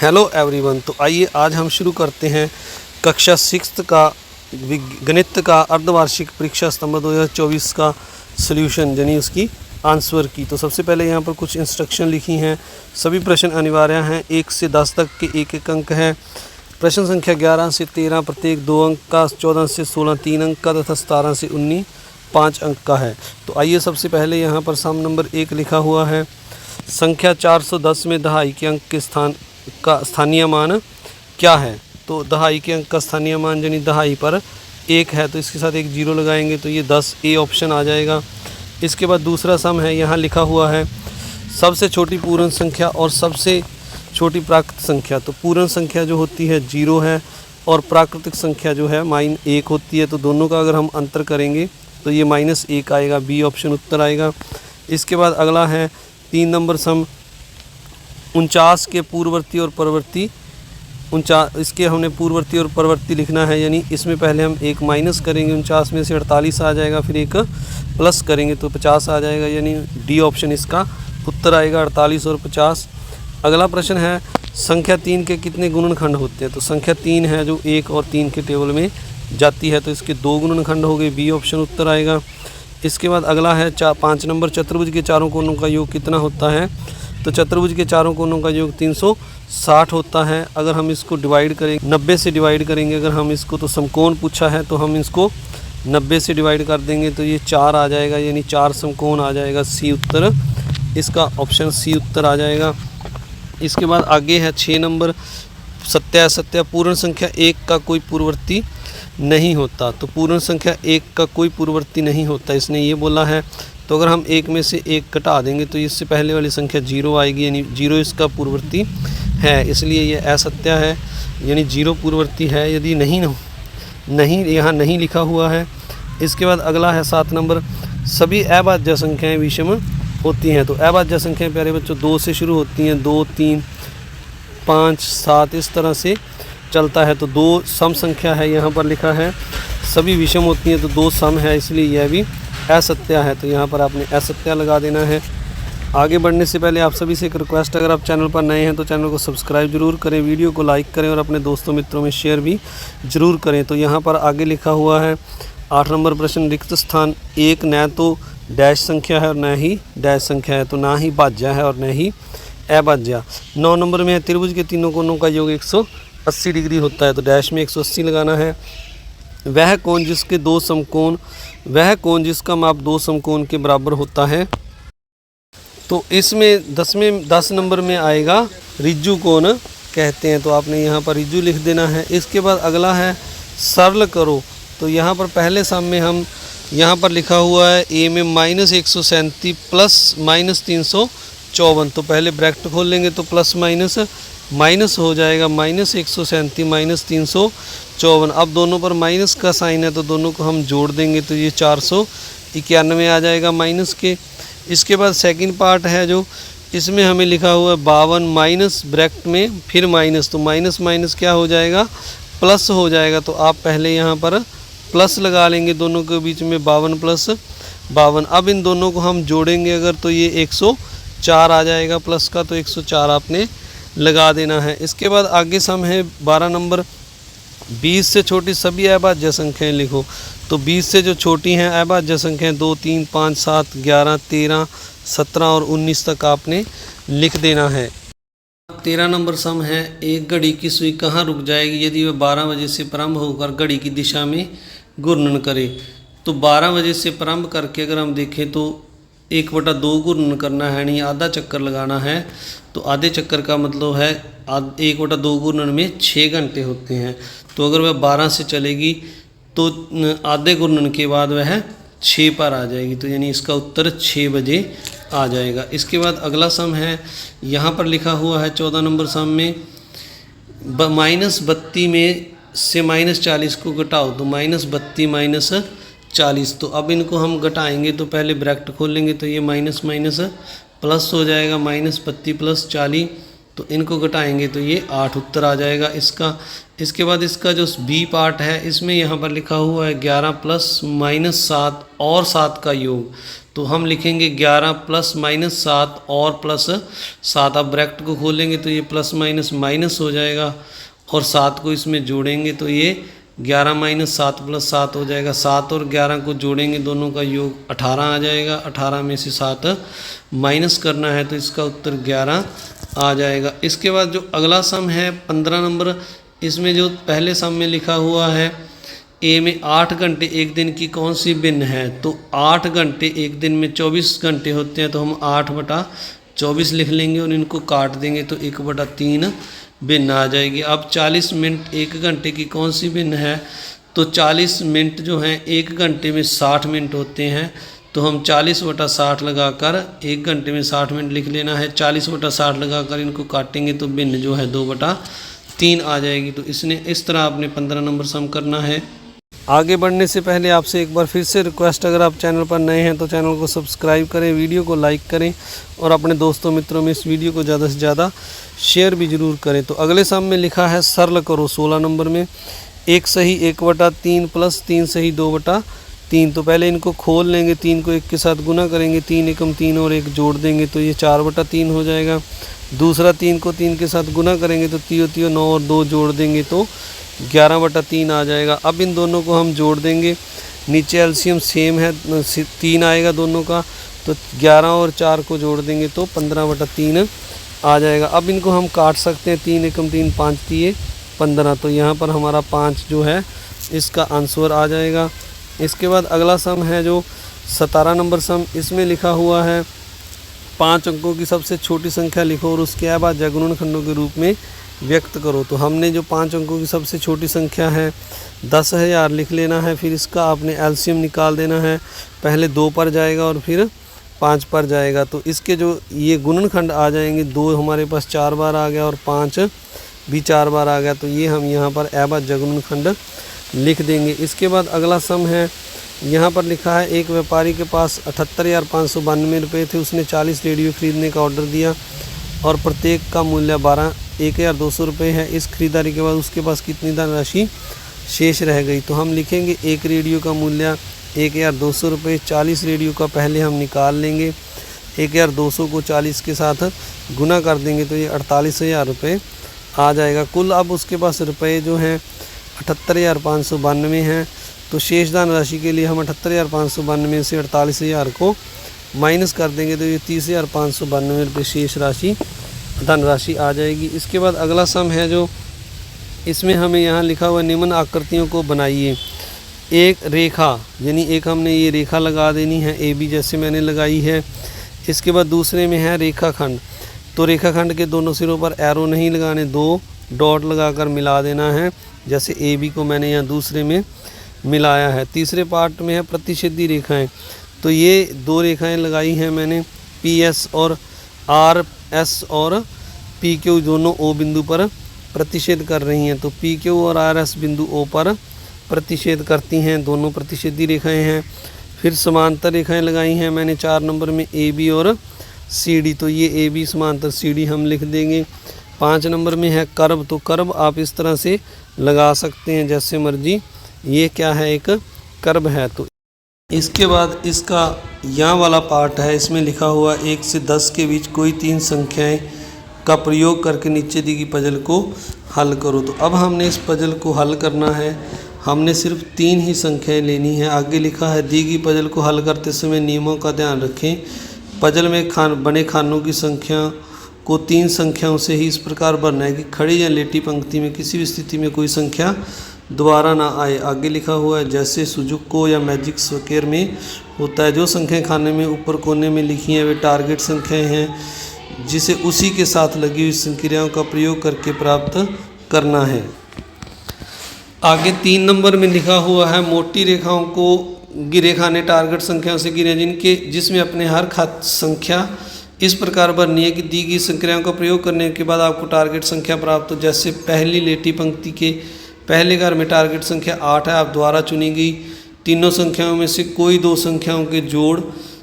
Hello everyone. तो आइए आज हम शुरू करते हैं कक्षा 6 का गणित का अर्धवार्षिक परीक्षा सितंबर 2024 का सॉल्यूशन यानी उसकी आंसर की। तो सबसे पहले यहाँ पर कुछ इंस्ट्रक्शन लिखी हैं। सभी प्रश्न अनिवार्य हैं। 1 से 10 तक के एक एक अंक है। प्रश्न संख्या 11 से 13 प्रत्येक 2 अंक का, 14 से 16 3 अंक का तथा 17 से 19 5 अंक का है। तो आइए सबसे पहले यहाँ पर सम नंबर 1 लिखा हुआ है। संख्या 410 में दहाई के अंक के स्थानीय मान क्या है। तो दहाई के अंक का स्थानीय मान यानी दहाई पर 1 है तो इसके साथ एक 0 लगाएंगे तो ये 10 ए ऑप्शन आ जाएगा। इसके बाद दूसरा सम है, यहाँ लिखा हुआ है सबसे छोटी पूर्ण संख्या और सबसे छोटी प्राकृतिक संख्या। तो पूर्ण संख्या जो होती है 0 है और प्राकृतिक संख्या जो है -1 होती है। तो दोनों का अगर हम अंतर करेंगे तो ये -1 आएगा, बी ऑप्शन उत्तर आएगा। इसके बाद अगला है 3 नंबर सम 49 के पूर्ववर्ती और परवर्ती। 49 इसके हमने पूर्ववर्ती और परवर्ती लिखना है, यानी इसमें पहले हम एक माइनस करेंगे, 49 में से 48 आ जाएगा, फिर एक प्लस करेंगे तो 50 आ जाएगा, यानी डी ऑप्शन इसका उत्तर आएगा 48 और 50। अगला प्रश्न है संख्या 3 के कितने गुणनखंड होते हैं। तो संख्या 3 है जो 1 और 3 के टेबल में जाती है तो इसके 2 गुणनखंड हो गए, बी ऑप्शन उत्तर आएगा। इसके बाद अगला है 5 नंबर चतुर्भुज के चारों कोनों का योग कितना होता है। तो चतुर्भुज के चारों कोनों का योग 360 होता है। अगर हम इसको डिवाइड करेंगे 90 से डिवाइड करेंगे अगर हम इसको, तो समकोण पूछा है तो हम इसको 90 से डिवाइड कर देंगे तो ये 4 आ जाएगा, यानी 4 समकोण आ जाएगा, सी उत्तर इसका ऑप्शन सी उत्तर आ जाएगा। इसके बाद आगे है 6 नंबर सत्या पूर्ण संख्या 1 का कोई पूर्ववर्ती नहीं होता। तो पूर्ण संख्या 1 का कोई पूर्ववर्ती नहीं होता इसने ये बोला है। तो अगर हम 1 में से 1 घटा देंगे तो इससे पहले वाली संख्या 0 आएगी, यानी 0 इसका पूर्ववर्ती है, इसलिए ये असत्य है, यानी 0 पूर्ववर्ती है यदि नहीं यहाँ नहीं लिखा हुआ है। इसके बाद अगला है 7 नंबर सभी अभाज्य संख्याएं विषम होती हैं। तो अभाज्य संख्याएं प्यारे बच्चों 2 से शुरू होती हैं, 2 3 5 7 इस तरह से चलता है। तो 2 सम संख्या है, यहाँ पर लिखा है सभी विषम होती हैं तो 2 सम है, इसलिए यह भी असत्य है। तो यहाँ पर आपने असत्य लगा देना है। आगे बढ़ने से पहले आप सभी से एक रिक्वेस्ट, अगर आप चैनल पर नए हैं तो चैनल को सब्सक्राइब जरूर करें, वीडियो को लाइक करें और अपने दोस्तों मित्रों में शेयर भी जरूर करें। तो यहाँ पर आगे लिखा हुआ है 8 नंबर प्रश्न रिक्त स्थान 1 न तो डैश संख्या है और न ही डैश संख्या है, तो ना ही भाज्य है और न ही अभाज्य। 9 नंबर में है त्रिभुज के तीनों कोनों का योग 180 डिग्री होता है। तो डैश में 180 लगाना है। वह कोण जिसका माप 2 समकोण के बराबर होता है। तो इसमें 10 नंबर में आएगा रिज्जु कोण कहते हैं, तो आपने यहाँ पर रिज्जु लिख देना है। इसके बाद अगला है सरल करो। तो यहाँ पर पहले सम में हम यहाँ पर लिखा हुआ है ए में -137 प्लस -354। तो पहले ब्रैकेट खोल लेंगे तो प्लस माइनस हो जाएगा, -137 -354। अब दोनों पर माइनस का साइन है तो दोनों को हम जोड़ देंगे तो ये 491 आ जाएगा माइनस के। इसके बाद सेकंड पार्ट है जो इसमें हमें लिखा हुआ है 52 माइनस ब्रैकेट में फिर माइनस, तो माइनस क्या हो जाएगा, प्लस हो जाएगा। तो आप पहले यहाँ पर प्लस लगा लेंगे, दोनों के बीच में 52 + 52। अब इन दोनों को हम जोड़ेंगे अगर तो ये 104 आ जाएगा प्लस का, तो 104 आपने लगा देना है। इसके बाद आगे सम है 12 नंबर 20 से छोटी सभी अभाज्य संख्याएं लिखो। तो 20 से जो छोटी हैं अभाज्य संख्याएं 2 3 5 7 11 13 17 और 19 तक आपने लिख देना है। 13 नंबर सम है एक घड़ी की सुई कहाँ रुक जाएगी यदि वह 12 बजे से प्रारंभ होकर घड़ी की दिशा में घूर्णन करे। तो 12 बजे से प्रारंभ करके अगर हम देखें तो 1/2 घूर्णन करना है, यानी आधा चक्कर लगाना है। तो आधे चक्कर का मतलब है 1/2 घूर्णन में 6 घंटे होते हैं। तो अगर वह 12 से चलेगी तो आधे घूर्णन के बाद वह 6 पर आ जाएगी, तो यानी इसका उत्तर 6 बजे आ जाएगा। इसके बाद अगला सम है, यहाँ पर लिखा हुआ है 14 नंबर सम में -32 में से -40 को घटाओ। तो -32 -40। तो अब इनको हम घटाएंगे तो पहले ब्रैकेट खोल लेंगे तो ये माइनस प्लस हो जाएगा, -32 + 40। तो इनको घटाएंगे तो ये 8 उत्तर आ जाएगा इसका। इसके बाद इसका जो बी पार्ट है इसमें यहाँ पर लिखा हुआ है 11 + -7 और 7 का योग। तो हम लिखेंगे 11 प्लस माइनस 7 और प्लस 7। अब ब्रैकेट को खोलेंगे तो ये प्लस माइनस माइनस हो जाएगा और 7 को इसमें जोड़ेंगे तो ये 11 माइनस 7 प्लस 7 हो जाएगा। 7 और 11 को जोड़ेंगे, दोनों का योग 18 आ जाएगा। 18 में से 7 माइनस करना है तो इसका उत्तर 11 आ जाएगा। इसके बाद जो अगला सम है 15 नंबर, इसमें जो पहले सम में लिखा हुआ है ए में 8 घंटे एक दिन की कौन सी भिन्न है, तो 8 घंटे एक दिन में 24 घंटे होते हैं, तो हम 8/24 लिख लेंगे और इनको काट देंगे तो 1/3 भिन्न आ जाएगी। अब 40 मिनट एक घंटे की कौन सी भिन्न है, तो 40 मिनट जो हैं एक घंटे में 60 मिनट होते हैं, तो हम 40/60 लगाकर एक घंटे में 60 मिनट लिख लेना है। 40/60 लगाकर इनको काटेंगे तो भिन्न जो है 2/3 आ जाएगी। तो इसने इस तरह आपने 15 नंबर सम करना है। आगे बढ़ने से पहले आपसे एक बार फिर से रिक्वेस्ट, अगर आप चैनल पर नए हैं तो चैनल को सब्सक्राइब करें, वीडियो को लाइक करें और अपने दोस्तों मित्रों में इस वीडियो को ज़्यादा से ज़्यादा शेयर भी ज़रूर करें। तो अगले सम में लिखा है सरल करो 16 नंबर में 1 सही 1/3 प्लस 3 सही 2/3। तो पहले इनको खोल लेंगे, 3 को 1 के साथ गुना करेंगे, 3 एकम 3 और 1 जोड़ देंगे तो ये 4/3 हो जाएगा। दूसरा 3 को 3 के साथ गुना करेंगे तो 3 9 और 2 जोड़ देंगे तो 11/3 आ जाएगा। अब इन दोनों को हम जोड़ देंगे, नीचे एलसीएम सेम है 3 आएगा दोनों का, तो 11 और 4 को जोड़ देंगे तो 15/3 आ जाएगा। अब इनको हम काट सकते हैं, 3 एकम 3 5 3 15, तो यहाँ पर हमारा 5 जो है इसका आंसर आ जाएगा। इसके बाद अगला सम है जो 17 नंबर सम, इसमें लिखा हुआ है 5 अंकों की सबसे छोटी संख्या लिखो और उसके अभाज्य गुणनखंडों के रूप में व्यक्त करो। तो हमने जो 5 अंकों की सबसे छोटी संख्या है 10,000 लिख लेना है, फिर इसका आपने एलसीएम निकाल देना है, पहले 2 पर जाएगा और फिर 5 पर जाएगा। तो इसके जो ये गुणनखंड आ जाएंगे, 2 हमारे पास 4 बार आ गया और 5 भी 4 बार आ गया, तो ये हम यहाँ पर अभाज्य गुणनखंड लिख देंगे। इसके बाद अगला सम है, यहाँ पर लिखा है एक व्यापारी के पास 78,592 रुपये थे, उसने 40 रेडियो खरीदने का ऑर्डर दिया और प्रत्येक का मूल्य 1,200 रुपये है। इस खरीदारी के बाद उसके पास कितनी धनराशि शेष रह गई, तो हम लिखेंगे एक रेडियो का मूल्य 1,200 रुपये, 40 रेडियो का पहले हम निकाल लेंगे, 1,200 को 40 के साथ गुना कर देंगे तो ये 48,000 रुपये आ जाएगा कुल। अब उसके पास रुपये जो हैं 78,592 हैं, तो शेष धनराशि के लिए हम 78,592 से 48,000 को माइनस कर देंगे तो ये 30,592 रुपये शेष राशि धनराशि आ जाएगी। इसके बाद अगला सम है जो इसमें हमें यहाँ लिखा हुआ निम्न आकृतियों को बनाइए। एक रेखा, यानी एक हमने ये रेखा लगा देनी है ए बी जैसे मैंने लगाई है। इसके बाद दूसरे में है रेखाखंड, तो रेखाखंड के दोनों सिरों पर एरो नहीं लगाने, 2 डॉट लगाकर मिला देना है, जैसे ए बी को मैंने यहाँ दूसरे में मिलाया है। तीसरे पार्ट में है प्रतिच्छेदी रेखाएं, तो ये 2 रेखाएं लगाई हैं मैंने, पी एस और आर एस और पी क्यू दोनों ओ बिंदु पर प्रतिच्छेद कर रही हैं, तो पी क्यू और आर एस बिंदु ओ पर प्रतिच्छेद करती हैं, दोनों प्रतिच्छेदी रेखाएं हैं। फिर समांतर रेखाएं लगाई हैं मैंने 4 नंबर में ए बी और सी डी, तो ये ए बी समांतर सी डी हम लिख देंगे। 5 नंबर में है कर्व, तो कर्व आप इस तरह से लगा सकते हैं जैसे मर्जी, ये क्या है एक कर्व है। तो इसके बाद इसका यहाँ वाला पार्ट है, इसमें लिखा हुआ 1 से 10 के बीच कोई 3 संख्याएं का प्रयोग करके नीचे दी गई पजल को हल करो। तो अब हमने इस पजल को हल करना है, हमने सिर्फ 3 ही संख्याएं लेनी है। आगे लिखा है दी गई पजल को हल करते समय नियमों का ध्यान रखें। पजल में बने खानों की संख्या को 3 संख्याओं से ही इस प्रकार भरना है कि खड़ी या लेटी पंक्ति में किसी भी स्थिति में कोई संख्या दोबारा ना आए। आगे लिखा हुआ है जैसे सुजुको या मैजिक स्क्वायर में होता है, जो संख्याएं खाने में ऊपर कोने में लिखी हैं वे टारगेट संख्याएं हैं जिसे उसी के साथ लगी हुई संक्रियाओं का प्रयोग करके प्राप्त करना है। आगे 3 नंबर में लिखा हुआ है मोटी रेखाओं को गिरे खाने टारगेट संख्याओं से गिने जिसमें अपने हर संख्या इस प्रकार भरनी है कि दी गई संक्रियाओं का प्रयोग करने के बाद आपको टारगेट संख्या प्राप्त हो। जैसे पहली लेटी पंक्ति के पहले घर में टारगेट संख्या 8 है, आप द्वारा चुनी गई तीनों संख्याओं में से कोई 2 संख्याओं के जोड़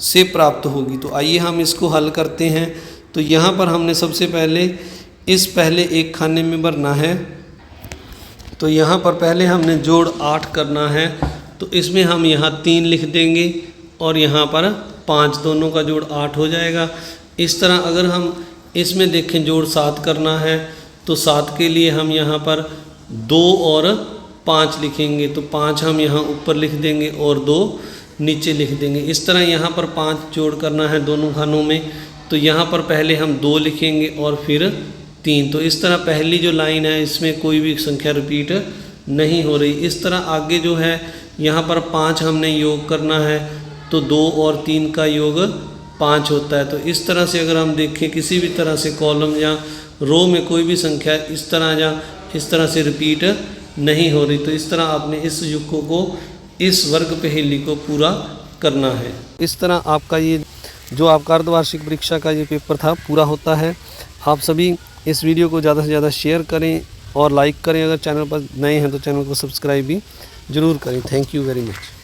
से प्राप्त होगी। तो आइए हम इसको हल करते हैं। तो यहाँ पर हमने सबसे पहले इस पहले एक खाने में भरना है, तो यहाँ पर पहले हमने जोड़ 8 करना है, तो इसमें हम यहाँ 3 लिख देंगे और यहाँ पर 5, दोनों का जोड़ 8 हो जाएगा। इस तरह अगर हम इसमें देखें जोड़ 7 करना है तो 7 के लिए हम यहाँ पर 2 और 5 लिखेंगे, तो 5 हम यहाँ ऊपर लिख देंगे और 2 नीचे लिख देंगे। इस तरह यहाँ पर 5 जोड़ करना है दोनों खानों में, तो यहाँ पर पहले हम 2 लिखेंगे और फिर 3। तो इस तरह पहली जो लाइन है इसमें कोई भी संख्या रिपीट नहीं हो रही। इस तरह आगे जो है यहाँ पर 5 हमने योग करना है तो 2 और 3 का योग 5 होता है। तो इस तरह से अगर हम देखें किसी भी तरह से कॉलम या रो में कोई भी संख्या इस तरह या इस तरह से रिपीट नहीं हो रही, तो इस तरह आपने इस युक्को को, इस वर्ग पहेली को पूरा करना है। इस तरह आपका ये जो आपका अर्धवार्षिक परीक्षा का ये पेपर था पूरा होता है। आप सभी इस वीडियो को ज़्यादा से ज़्यादा शेयर करें और लाइक करें। अगर चैनल पर नए हैं तो चैनल को सब्सक्राइब भी ज़रूर करें। Thank you very much.